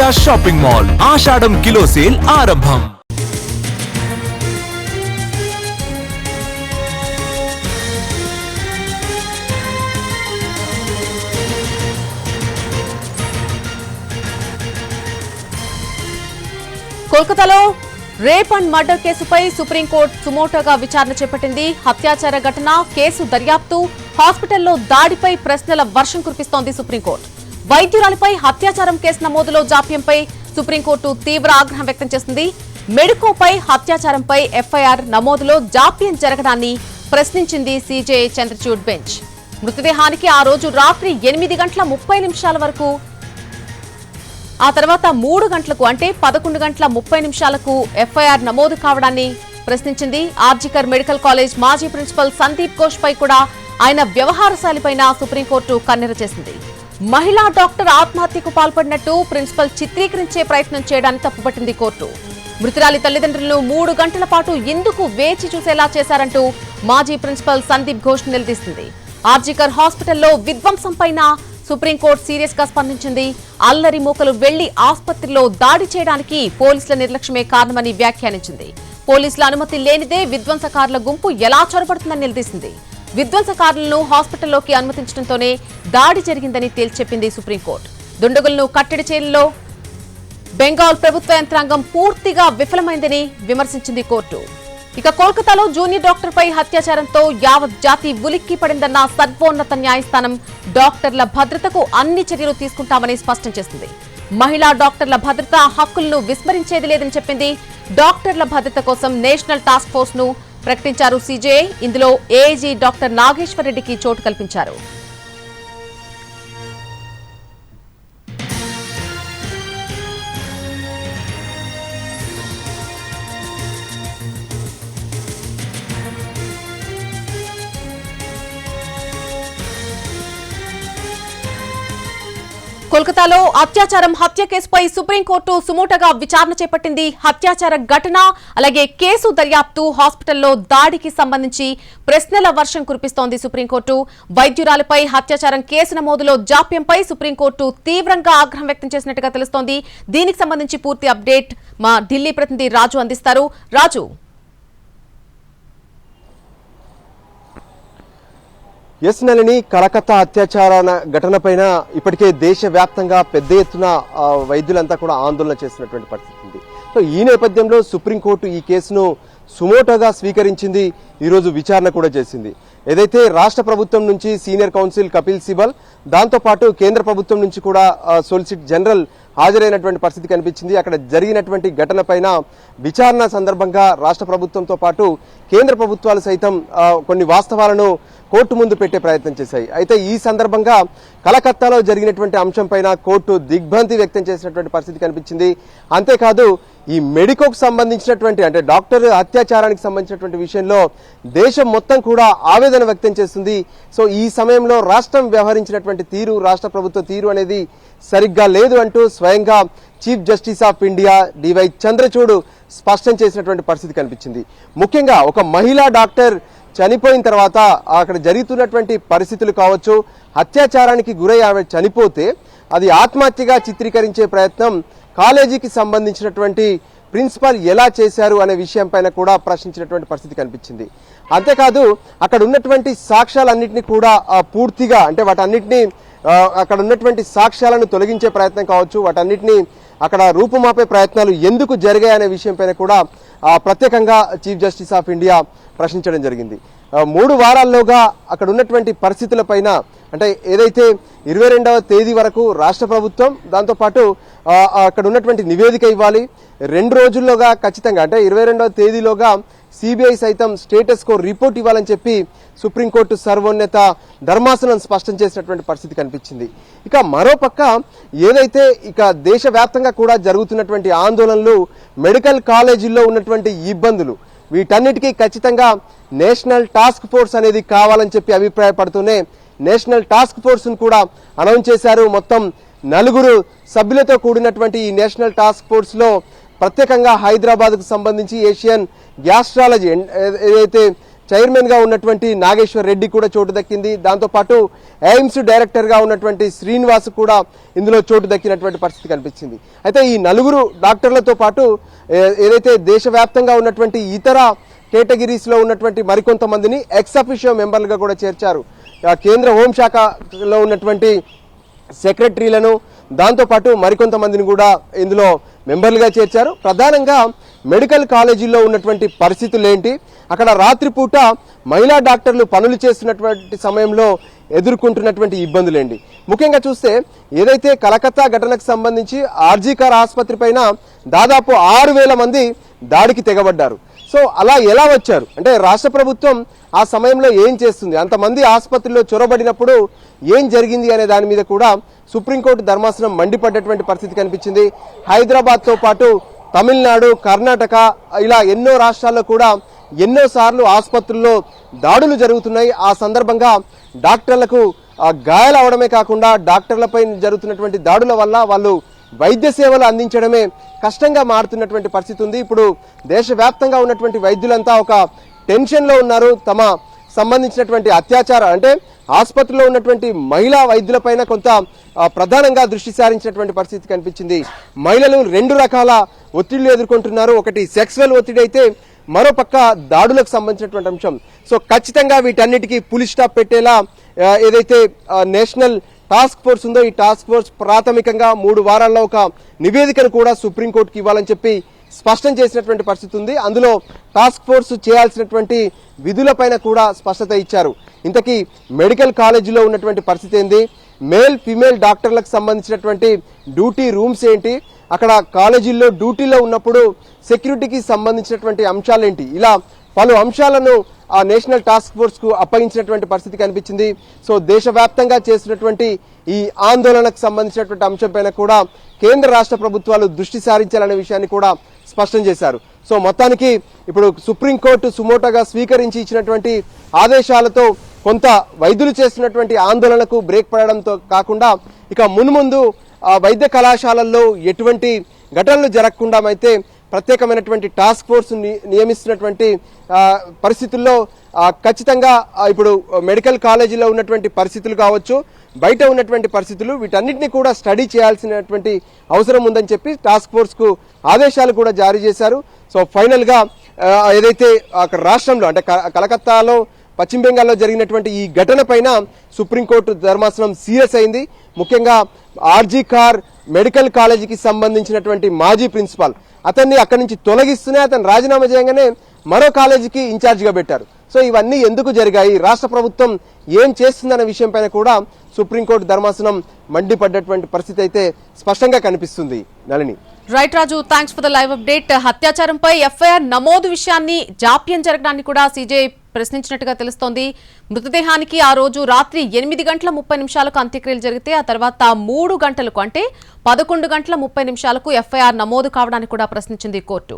ASHA shopping mall ఆషాఢం kilo sale ఆరంభం. కోల్కతాలో rape and murder కేసుపై సుప్రీంకోర్టు సుమోటోగా విచారణ చేపట్టింది. హత్యాచార ఘటన కేసు దర్యాప్తు, హాస్పిటల్లో దాడిపై ప్రశ్నల వర్షం కురిపిస్తోంది సుప్రీంకోర్టు. వైద్యురాలిపై హత్యాచారం కేసు నమోదులో జాప్యంపై సుప్రీంకోర్టు తీవ్ర ఆగ్రహం వ్యక్తం చేసింది. మెడికోపై హత్యాచారంపై ఎఫ్ఐఆర్ నమోదులో జాప్యం జరగడాన్ని ప్రశ్నించింది సీజేఐ చంద్రచూడ్ బెంచ్. మృతదేహానికి ఆ రోజు రాత్రి 8:30 వరకు, ఆ తర్వాత 3 గంటలకు అంటే 11:30 ఎఫ్ఐఆర్ నమోదు కావడాన్ని ప్రశ్నించింది. ఆర్జికర్ మెడికల్ కాలేజ్ మాజీ ప్రిన్సిపల్ సందీప్ ఘోష్ పై కూడా ఆయన వ్యవహార శైలిపైన సుప్రీంకోర్టు కన్నెర చేసింది. మహిళా డాక్టర్ ఆత్మహత్యకు పాల్పడినట్టు ప్రిన్సిపల్ చిత్రీకరించే ప్రయత్నం చేయడాన్ని తప్పుపట్టింది కోర్టు. మృతురాలి తల్లిదండ్రులను 3 గంటల పాటు ఎందుకు వేచి చూసేలా చేశారంటూ మాజీ ప్రిన్సిపల్ సందీప్ ఘోష్ నిలదీసింది. ఆర్జికర్ హాస్పిటల్లో విధ్వంసంపైన సుప్రీంకోర్టు సీరియస్ గా స్పందించింది. అల్లరి మూకలు వెళ్లి ఆసుపత్రిలో దాడి చేయడానికి పోలీసుల నిర్లక్ష్యమే కారణమని వ్యాఖ్యానించింది. పోలీసుల అనుమతి లేనిదే విధ్వంసకారుల గుంపు ఎలా చొరబడుతుందని నిలదీసింది. విధ్వంసకారులను హాస్పిటల్లోకి అనుమతించడంతోనే దాడి జరిగిందని తేల్చెప్పింది సుప్రీంకోర్టు. దుండగులను కట్టడి చేయడంలో బెంగాల్ ప్రభుత్వ యంత్రాంగం పూర్తిగా విఫలమైందని విమర్శించింది కోర్టు. ఇక కోల్కతాలో జూనియర్ డాక్టర్ పై అత్యాచారంతో యావత్ జాతి ఉలిక్కి పడిందన్న సర్వోన్నత న్యాయస్థానం డాక్టర్ల భద్రతకు అన్ని చర్యలు తీసుకుంటామని స్పష్టం చేసింది. మహిళా డాక్టర్ల భద్రత హక్కులను విస్మరించేది లేదని చెప్పింది. డాక్టర్ల భద్రత కోసం నేషనల్ టాస్క్ ఫోర్స్ ను ప్రకటించారు సీజేఐ. ఇందులో ఏఐజీ డాక్టర్ నాగేశ్వర్ రెడ్డికి చోటు కల్పించారు. కోల్కతాలో అత్యాచారం హత్య కేసుపై సుప్రీంకోర్టు సుమోటోగా విచారణ చేపట్టింది. హత్యాచార ఘటన అలాగే కేసు దర్యాప్తు, హాస్పిటల్లో దాడికి సంబంధించి ప్రశ్నల వర్షం కురిపిస్తోంది సుప్రీంకోర్టు. వైద్యురాలిపై హత్యాచారం కేసు నమోదులో జాప్యంపై సుప్రీంకోర్టు తీవ్రంగా ఆగ్రహం వ్యక్తం చేసినట్టుగా తెలుస్తోంది. దీనికి సంబంధించి పూర్తి అప్డేట్ మా ఢిల్లీ ప్రతినిధి రాజు అందిస్తారు. రాజు, ఎస్ నళిని, కలకత్తా అత్యాచార ఘటనపైన ఇప్పటికే దేశవ్యాప్తంగా పెద్ద ఎత్తున వైద్యులంతా కూడా ఆందోళన చేస్తున్నటువంటి పరిస్థితి ఉంది. సో ఈ నేపథ్యంలో సుప్రీంకోర్టు ఈ కేసును సుమోటోగా స్వీకరించింది. ఈరోజు విచారణ కూడా చేసింది. ఏదైతే రాష్ట్ర ప్రభుత్వం నుంచి సీనియర్ కౌన్సిల్ కపిల్ సిబల్, దాంతోపాటు కేంద్ర ప్రభుత్వం నుంచి కూడా సోలిసిటర్ జనరల్ హాజరైనటువంటి పరిస్థితి కనిపించింది. అక్కడ జరిగినటువంటి ఘటన పైన విచారణ సందర్భంగా రాష్ట్ర ప్రభుత్వంతో పాటు కేంద్ర ప్రభుత్వాలు సైతం కొన్ని వాస్తవాలను కోర్టు ముందు పెట్టే ప్రయత్నం చేశాయి. అయితే ఈ సందర్భంగా కలకత్తాలో జరిగినటువంటి అంశం పైన కోర్టు దిగ్భ్రాంతి వ్యక్తం చేసినటువంటి పరిస్థితి కనిపించింది. అంతేకాదు ఈ మెడికోకు సంబంధించినటువంటి అంటే డాక్టర్ అత్యాచారానికి సంబంధించినటువంటి విషయంలో దేశం మొత్తం కూడా ఆవేదన వ్యక్తం చేస్తుంది. సో ఈ సమయంలో రాష్ట్రం వ్యవహరించినటువంటి తీరు, రాష్ట్ర ప్రభుత్వ తీరు అనేది సరిగ్గా లేదు అంటూ స్వయంగా chief justice of India D Y Chandrachud స్పష్టం చేసినటువంటి పరిస్థితి కనిపించింది. ముఖ్యంగా ఒక మహిళా డాక్టర్ చనిపోయిన తర్వాత అక్కడ జరుగుతున్నటువంటి పరిస్థితులు కావచ్చు, అత్యాచారానికి గురై ఆమె చనిపోతే అది ఆత్మహత్యగా చిత్రీకరించే ప్రయత్నం కాలేజీకి సంబంధించినటువంటి ప్రిన్సిపల్ ఎలా చేశారు అనే విషయం పైన కూడా ప్రశ్నించినటువంటి పరిస్థితి కనిపించింది. అంతేకాదు అక్కడ ఉన్నటువంటి సాక్ష్యాలన్నింటినీ కూడా పూర్తిగా అంటే వాటన్నిటినీ అక్కడ ఉన్నటువంటి సాక్ష్యాలను తొలగించే ప్రయత్నం కావచ్చు, వాటన్నిటినీ అక్కడ రూపుమాపే ప్రయత్నాలు ఎందుకు జరిగాయనే విషయం పైన కూడా ప్రత్యేకంగా చీఫ్ జస్టిస్ ఆఫ్ ఇండియా ప్రశ్నించడం జరిగింది. 3 వారాల్లోగా అక్కడ ఉన్నటువంటి పరిస్థితుల పైన అంటే ఏదైతే 22వ తేదీ వరకు రాష్ట్ర ప్రభుత్వం దాంతోపాటు అక్కడ ఉన్నటువంటి నివేదిక ఇవ్వాలి, 2 రోజుల్లోగా ఖచ్చితంగా అంటే 22వ తేదీలోగా సిబిఐ సైతం స్టేటస్ కో రిపోర్ట్ ఇవ్వాలని చెప్పి సుప్రీంకోర్టు సర్వోన్నత ధర్మాసనం స్పష్టం చేసినటువంటి పరిస్థితి కనిపించింది. ఇక మరోపక్క ఏదైతే ఇక దేశవ్యాప్తంగా కూడా జరుగుతున్నటువంటి ఆందోళనలు, మెడికల్ కాలేజీల్లో ఉన్నటువంటి ఇబ్బందులు, వీటన్నిటికీ ఖచ్చితంగా నేషనల్ టాస్క్ ఫోర్స్ అనేది కావాలని చెప్పి అభిప్రాయపడుతూనే నేషనల్ టాస్క్ ఫోర్స్ ను కూడా అనౌన్స్ చేశారు. మొత్తం 4 సభ్యులతో కూడినటువంటి ఈ నేషనల్ టాస్క్ ఫోర్స్ లో ప్రత్యేకంగా హైదరాబాద్ కు సంబంధించి ఏషియన్ గ్యాస్ట్రాలజీ ఏదైతే చైర్మన్ గా ఉన్నటువంటి నాగేశ్వర్ రెడ్డి కూడా చోటు దక్కింది. దాంతోపాటు ఎయిమ్స్ డైరెక్టర్ గా ఉన్నటువంటి శ్రీనివాస్ కూడా ఇందులో చోటు దక్కినటువంటి పరిస్థితి కనిపించింది. అయితే ఈ నలుగురు డాక్టర్లతో పాటు ఏదైతే దేశవ్యాప్తంగా ఉన్నటువంటి ఇతర కేటగిరీస్ లో ఉన్నటువంటి మరికొంతమందిని ఎక్స్ అఫిషియో మెంబర్లుగా కూడా చేర్చారు. కేంద్ర హోంశాఖలో ఉన్నటువంటి సెక్రటరీలను దాంతోపాటు మరికొంతమందిని కూడా ఇందులో మెంబర్లుగా చేర్చారు. ప్రధానంగా మెడికల్ కాలేజీల్లో ఉన్నటువంటి పరిస్థితులు ఏంటి, అక్కడ రాత్రిపూట మహిళా డాక్టర్లు పనులు చేస్తున్నటువంటి సమయంలో ఎదుర్కొంటున్నటువంటి ఇబ్బందులేంటి. ముఖ్యంగా చూస్తే ఏదైతే కలకత్తా ఘటనకు సంబంధించి ఆర్జీకర్ ఆసుపత్రి పైన దాదాపు 6,000 మంది దాడికి తెగబడ్డారు. సో అలా ఎలా వచ్చారు అంటే రాష్ట్ర ప్రభుత్వం ఆ సమయంలో ఏం చేస్తుంది, అంతమంది ఆసుపత్రిలో చొరబడినప్పుడు ఏం జరిగింది అనే దాని మీద కూడా సుప్రీంకోర్టు ధర్మాసనం మండిపడ్డటువంటి పరిస్థితి కనిపించింది. హైదరాబాద్తో పాటు తమిళనాడు, కర్ణాటక ఇలా ఎన్నో రాష్ట్రాల్లో కూడా ఎన్నోసార్లు ఆసుపత్రుల్లో దాడులు జరుగుతున్నాయి. ఆ సందర్భంగా డాక్టర్లకు గాయాలు అవడమే కాకుండా డాక్టర్లపై జరుగుతున్నటువంటి దాడుల వల్ల వాళ్ళు వైద్య సేవలు అందించడమే కష్టంగా మారుతున్నటువంటి పరిస్థితి ఉంది. ఇప్పుడు దేశవ్యాప్తంగా ఉన్నటువంటి వైద్యులంతా ఒక టెన్షన్లో ఉన్నారు. తమ సంబంధించినటువంటి అత్యాచారం అంటే ఆసుపత్రిలో ఉన్నటువంటి మహిళా వైద్యులపైన కొంత ప్రధానంగా దృష్టి సారించినటువంటి పరిస్థితి కనిపించింది. మహిళలు 2 రకాల ఒత్తిళ్లు ఎదుర్కొంటున్నారు. ఒకటి సెక్సువల్ ఒత్తిడి అయితే మరోపక్క దాడులకు సంబంధించినటువంటి అంశం. సో ఖచ్చితంగా వీటన్నిటికీ పులి స్టాప్ పెట్టేలా ఏదైతే నేషనల్ టాస్క్ ఫోర్స్ ఉందో ఈ టాస్క్ ఫోర్స్ ప్రాథమికంగా 3 వారాల్లో ఒక నివేదికను కూడా సుప్రీంకోర్టుకి ఇవ్వాలని చెప్పి స్పష్టం చేసినటువంటి పరిస్థితి ఉంది. అందులో టాస్క్ ఫోర్స్ చేయాల్సినటువంటి విధులపైన కూడా స్పష్టత ఇచ్చారు. ఇంతకీ మెడికల్ కాలేజీలో ఉన్నటువంటి పరిస్థితి ఏంది, మేల్ ఫీమేల్ డాక్టర్లకు సంబంధించినటువంటి డ్యూటీ రూమ్స్ ఏంటి, అక్కడ కాలేజీల్లో డ్యూటీలో ఉన్నప్పుడు సెక్యూరిటీకి సంబంధించినటువంటి అంశాలేంటి, ఇలా పలు అంశాలను ఆ నేషనల్ టాస్క్ ఫోర్స్ కు అప్పగించినటువంటి పరిస్థితి కనిపించింది. సో దేశవ్యాప్తంగా చేసినటువంటి ఈ ఆందోళనకు సంబంధించినటువంటి అంశంపైన కూడా కేంద్ర రాష్ట్ర ప్రభుత్వాలు దృష్టి సారించాలనే విషయాన్ని కూడా స్పష్టం చేశారు. సో మొత్తానికి ఇప్పుడు సుప్రీంకోర్టు సుమోటోగా స్వీకరించి ఇచ్చినటువంటి ఆదేశాలతో కొంత వైద్యులు చేస్తున్నటువంటి ఆందోళనకు బ్రేక్ పడడంతో కాకుండా ఇక మున్ముందు వైద్య కళాశాలల్లో ఎటువంటి ఘటనలు జరగకుండా అయితే ప్రత్యేకమైనటువంటి టాస్క్ ఫోర్స్ నియమిస్తున్నటువంటి పరిస్థితుల్లో ఖచ్చితంగా ఇప్పుడు మెడికల్ కాలేజీలో ఉన్నటువంటి పరిస్థితులు కావచ్చు, బయట ఉన్నటువంటి పరిస్థితులు వీటన్నిటిని కూడా స్టడీ చేయాల్సినటువంటి అవసరం ఉందని చెప్పి టాస్క్ ఫోర్స్ కు ఆదేశాలు కూడా జారీ చేశారు. సో ఫైనల్ గా ఏదైతే అక్కడ రాష్ట్రంలో అంటే కలకత్తాలో పశ్చిమ బెంగాల్లో జరిగినటువంటి ఈ ఘటన పైన సుప్రీంకోర్టు ధర్మాసనం సీరియస్ అయింది. ముఖ్యంగా ఆర్జీకార్ మెడికల్ కాలేజీకి సంబంధించినటువంటి మాజీ ప్రిన్సిపాల్ అతన్ని అక్కడి నుంచి తొలగిస్తూనే అతను రాజీనామా చేయగానే మరో కాలేజీకి ఇన్ఛార్జిగా పెట్టారు. సో ఇవన్నీ ఎందుకు జరిగాయి, రాష్ట్ర ప్రభుత్వం ఏం చేస్తుందన్న విషయం పైన కూడా సుప్రీంకోర్టు ధర్మాసనం మండిపడ్డటువంటి పరిస్థితి అయితే స్పష్టంగా కనిపిస్తుంది. Nalini. Right Raju, thanks for the live update. హత్యాచారంపై ఎఫ్ఐఆర్ నమోదు విషయాన్ని జాప్యం జరగడాన్ని కూడా సీజే ప్రశ్నించినట్టుగా తెలుస్తోంది. మృతదేహానికి ఆ రోజు రాత్రి 8:30 అంత్యక్రియలు జరిగితే ఆ తర్వాత 3 గంటలకు అంటే 11:30 ఎఫ్ఐఆర్ నమోదు కావడానికి కూడా ప్రశ్నించింది కోర్టు.